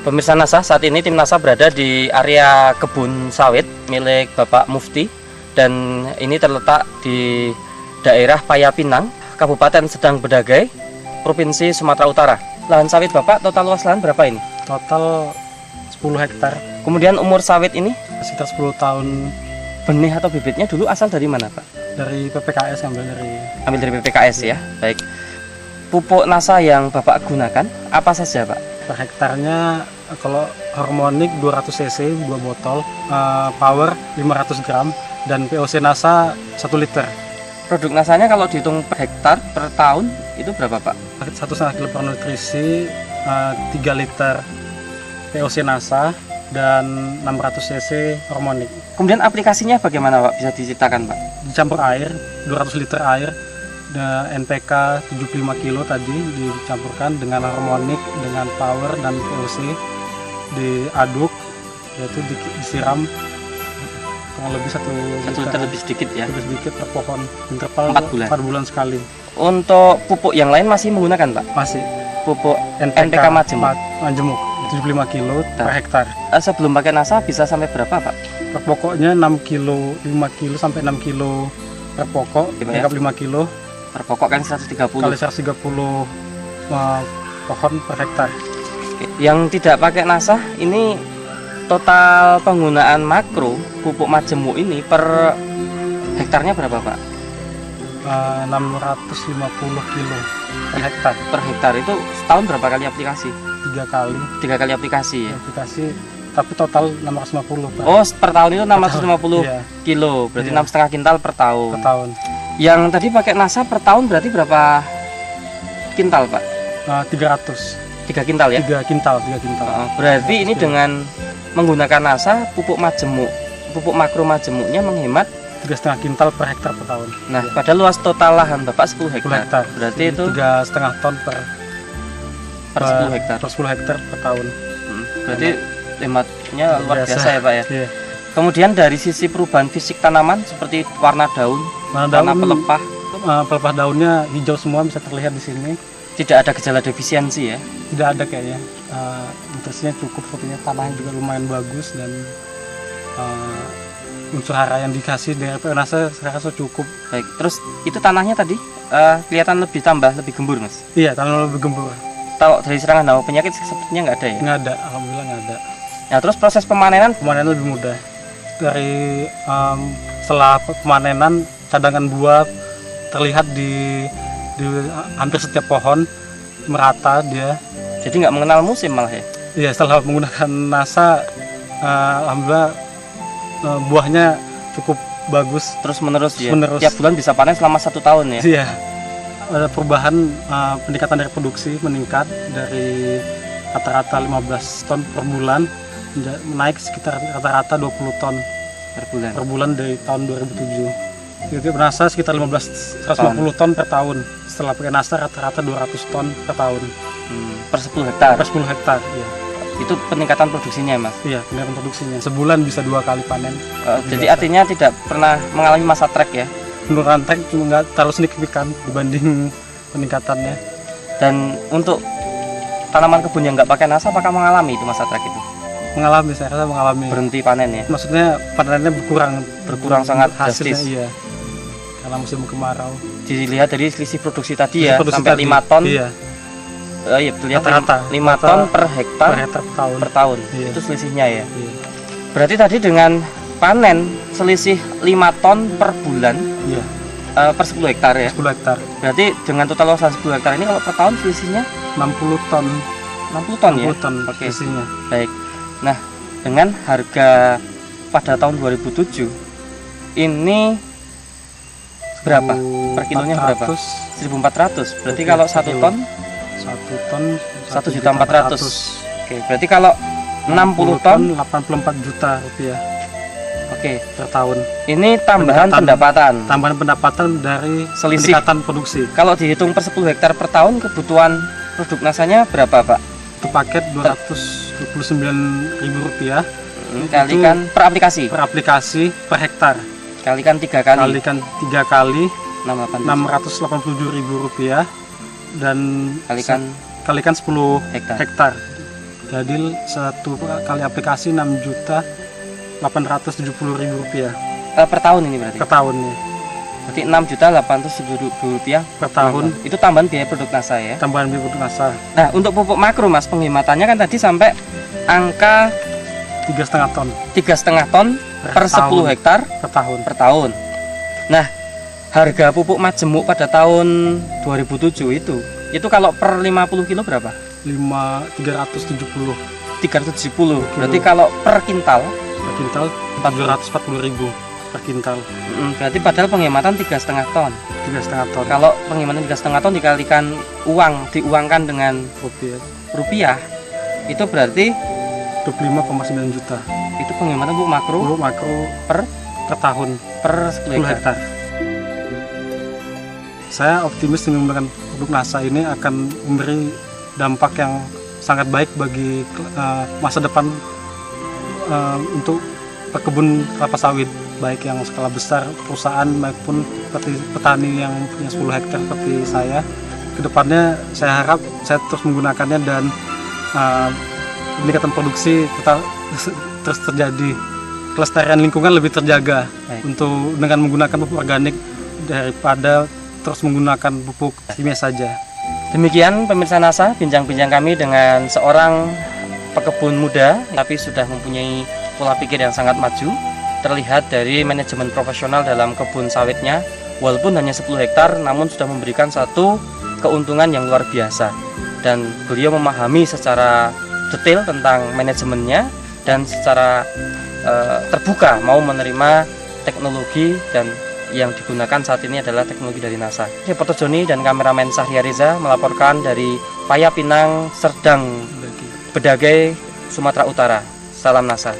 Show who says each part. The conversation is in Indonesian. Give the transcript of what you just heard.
Speaker 1: Pemirsa NASA, saat ini tim NASA berada di area kebun sawit milik Bapak Mufti, dan ini terletak di daerah Payapinang, Kabupaten Sedang Bedagai, Provinsi Sumatera Utara. Lahan sawit Bapak, total luas lahan berapa ini?
Speaker 2: Total 10 hektar.
Speaker 1: Kemudian umur sawit ini?
Speaker 2: Sekitar 10 tahun.
Speaker 1: Benih atau bibitnya dulu asal dari mana Pak?
Speaker 2: Dari PPKS,
Speaker 1: Ambil dari PPKS ya, baik. Pupuk NASA yang Bapak gunakan apa saja Pak?
Speaker 2: Per hektarnya kalau harmonik 200 cc 2 botol, power 500 gram, dan POC NASA 1 liter.
Speaker 1: Produk NASA-nya kalau dihitung per hektar per tahun itu berapa Pak?
Speaker 2: 1,5 kilo per nutrisi, 3 liter POC NASA, dan 600 cc harmonik.
Speaker 1: Kemudian aplikasinya bagaimana Pak? Bisa diceritakan Pak?
Speaker 2: Dicampur air, 200 liter air, NPK 75 kilo tadi dicampurkan dengan harmonik, dengan power dan POC, diaduk, yaitu disiram kurang lebih 1
Speaker 1: liter lebih sedikit ya?
Speaker 2: Lebih sedikit per pohon, interval
Speaker 1: 4
Speaker 2: bulan sekali.
Speaker 1: Untuk pupuk yang lain masih menggunakan Pak?
Speaker 2: Masih.
Speaker 1: Pupuk NPK
Speaker 2: Majemuk 75 kilo per hektar.
Speaker 1: Sebelum pakai NASA bisa sampai berapa Pak?
Speaker 2: Per pokoknya 6 kilo, 5 kilo sampai 6 kilo per pokok,
Speaker 1: ya?
Speaker 2: 5 kilo.
Speaker 1: Per pokok kan 130
Speaker 2: kali 130 pohon per hektar.
Speaker 1: Yang tidak pakai NASA ini total penggunaan makro pupuk majemuk ini per hektarnya berapa Pak?
Speaker 2: 650 kilo per hektar.
Speaker 1: Per hektar itu setahun berapa kali aplikasi?
Speaker 2: 3 kali.
Speaker 1: 3 kali aplikasi ya?
Speaker 2: Aplikasi, tapi total 650 per.
Speaker 1: Oh, per tahun itu 650
Speaker 2: iya.
Speaker 1: kilo, berarti
Speaker 2: Iya.
Speaker 1: 6,5 kintal per tahun.
Speaker 2: Per tahun.
Speaker 1: Yang tadi pakai NASA per tahun berarti berapa kintal Pak?
Speaker 2: 300.
Speaker 1: 3 kintal ya?
Speaker 2: 3 kintal.
Speaker 1: Berarti ini dengan menggunakan NASA, pupuk makro majemuknya menghemat
Speaker 2: 3,5 kintal per hektar per tahun.
Speaker 1: Nah, pada luas total lahan Bapak 10 hektar. Berarti itu
Speaker 2: 3,5 ton per
Speaker 1: 10 hektar.
Speaker 2: Per 10 hektar per tahun.
Speaker 1: Berarti hematnya luar biasa ya Pak ya?
Speaker 2: Iya.
Speaker 1: Kemudian dari sisi perubahan fisik tanaman seperti warna daun, warna pelepah.
Speaker 2: Pelepah daunnya hijau semua, bisa terlihat di sini.
Speaker 1: Tidak ada gejala defisiensi ya?
Speaker 2: Tidak ada kayaknya. Nutrisinya cukup, sepertinya tanahnya juga lumayan bagus, dan unsur hara yang dikasih dari NASA saya rasa cukup.
Speaker 1: Baik, terus itu tanahnya tadi kelihatan lebih gembur Mas?
Speaker 2: Iya, tanah lebih gembur.
Speaker 1: Kalau dari serangan hama penyakit sepertinya nggak ada ya?
Speaker 2: Nggak ada, alhamdulillah nggak ada.
Speaker 1: Nah, terus proses pemanenan
Speaker 2: lebih mudah. Dari setelah pemanenan, cadangan buah terlihat di hampir setiap pohon, merata dia.
Speaker 1: Jadi nggak mengenal musim malah ya?
Speaker 2: Iya, setelah menggunakan NASA, alhamdulillah buahnya cukup bagus.
Speaker 1: Terus menerus ya? Tiap bulan bisa panen selama 1 tahun ya?
Speaker 2: Iya, ada perubahan, peningkatan reproduksi meningkat dari rata-rata 15 ton per bulan, naik sekitar rata-rata 20 ton per bulan dari tahun 2007. Jadi NASA sekitar 150 ton per tahun. Setelah pakai NASA rata-rata 200 ton per tahun.
Speaker 1: Per 10 hektar?
Speaker 2: Per 10 hektar, iya.
Speaker 1: Itu peningkatan produksinya Mas?
Speaker 2: Iya, peningkatan produksinya. Sebulan bisa 2 kali panen.
Speaker 1: Jadi artinya tidak pernah mengalami masa trek ya?
Speaker 2: Penurunan trek cuma nggak terlalu signifikan dibanding peningkatannya.
Speaker 1: Dan untuk tanaman kebun yang nggak pakai NASA, apakah mengalami itu masa trek itu?
Speaker 2: Mengalami, saya rasa mengalami.
Speaker 1: Berhenti panen ya?
Speaker 2: Maksudnya panennya berkurang
Speaker 1: sangat
Speaker 2: hasilnya,
Speaker 1: drastis.
Speaker 2: iya. Karena musim kemarau.
Speaker 1: Dilihat dari selisih produksi tadi ya, sampai 5 ton.
Speaker 2: Iya.
Speaker 1: Iya, terlihat
Speaker 2: Rata-rata
Speaker 1: 5 ton per hektar
Speaker 2: per tahun. Iya.
Speaker 1: Itu selisihnya ya.
Speaker 2: Iya.
Speaker 1: Berarti tadi dengan panen selisih 5 ton per bulan.
Speaker 2: Iya.
Speaker 1: Per 10 hektar ya.
Speaker 2: 10 hektar.
Speaker 1: Berarti dengan total luasan 10 hektar ini kalau per tahun selisihnya
Speaker 2: 60 ton.
Speaker 1: 60 ton ya.
Speaker 2: 60 ton
Speaker 1: Oke.
Speaker 2: selisihnya.
Speaker 1: Baik. Nah, dengan harga pada tahun 2007 ini berapa? Per kilonya berapa?
Speaker 2: 1.400.
Speaker 1: 1.400. Berarti kalau 1 ton 1.400.000. Oke, berarti kalau 60 ton
Speaker 2: 84 juta rupiah.
Speaker 1: Oke,
Speaker 2: per tahun.
Speaker 1: Ini tambahan pendapatan.
Speaker 2: Tambahan pendapatan dari
Speaker 1: selisih
Speaker 2: peningkatan produksi.
Speaker 1: Kalau dihitung per 10 hektar per tahun, kebutuhan produk NASA-nya berapa, Pak?
Speaker 2: Itu paket Rp229.000.
Speaker 1: Kalikan per aplikasi.
Speaker 2: Per aplikasi per hektar.
Speaker 1: Kalikan 3 kali.
Speaker 2: Kalikan 3 kali.
Speaker 1: Rp687.000
Speaker 2: dan
Speaker 1: kalikan
Speaker 2: 10 hektar. Jadi satu kali aplikasi 6.870.000 rupiah
Speaker 1: Per tahun ini berarti?
Speaker 2: per tahun nih.
Speaker 1: Berarti 6.870.000 rupiah
Speaker 2: Per tahun.
Speaker 1: Itu tambahan biaya produk NASA ya?
Speaker 2: Tambahan biaya produk NASA
Speaker 1: Nah, untuk pupuk makro Mas, penghematannya kan tadi sampai angka
Speaker 2: 3,5 ton
Speaker 1: 3,5 ton per 10
Speaker 2: tahun.
Speaker 1: hektar
Speaker 2: per tahun.
Speaker 1: per tahun. Nah, harga pupuk majemuk pada tahun 2007 itu kalau per 50 kilo berapa?
Speaker 2: 370
Speaker 1: 370. Berarti kalau per kintal
Speaker 2: per kintal 440.000 per kintal.
Speaker 1: berarti padahal penghematan 3,5 ton.
Speaker 2: 3,5 ton
Speaker 1: Kalau penghematan 3,5 ton dikalikan diuangkan dengan rupiah, itu berarti
Speaker 2: 25,9 juta.
Speaker 1: itu penghematan pupuk makro
Speaker 2: Pupuk makro
Speaker 1: per
Speaker 2: tahun
Speaker 1: per
Speaker 2: 10
Speaker 1: 10 hektar.
Speaker 2: hektar. Saya optimis dengan menggunakan produk NASA ini akan memberi dampak yang sangat baik bagi masa depan untuk pekebun kelapa sawit, baik yang skala besar perusahaan maupun seperti petani yang punya 10 hektar seperti saya. Kedepannya saya harap saya terus menggunakannya dan peningkatan produksi terus terjadi, kelestarian lingkungan lebih terjaga.
Speaker 1: Baik.
Speaker 2: Untuk dengan menggunakan pupuk organik daripada terus menggunakan pupuk kimia saja.
Speaker 1: Demikian pemirsa NASA, bincang-bincang kami dengan seorang pekebun muda tapi sudah mempunyai pola pikir yang sangat maju, terlihat dari manajemen profesional dalam kebun sawitnya. Walaupun hanya 10 hektar namun sudah memberikan satu keuntungan yang luar biasa, dan beliau memahami secara detail tentang manajemennya dan secara terbuka mau menerima teknologi dan yang digunakan saat ini adalah teknologi dari NASA. Reporter Joni dan kameramen Sahria Reza melaporkan dari Paya Pinang, Serdang, Bedagai, Sumatera Utara. Salam NASA.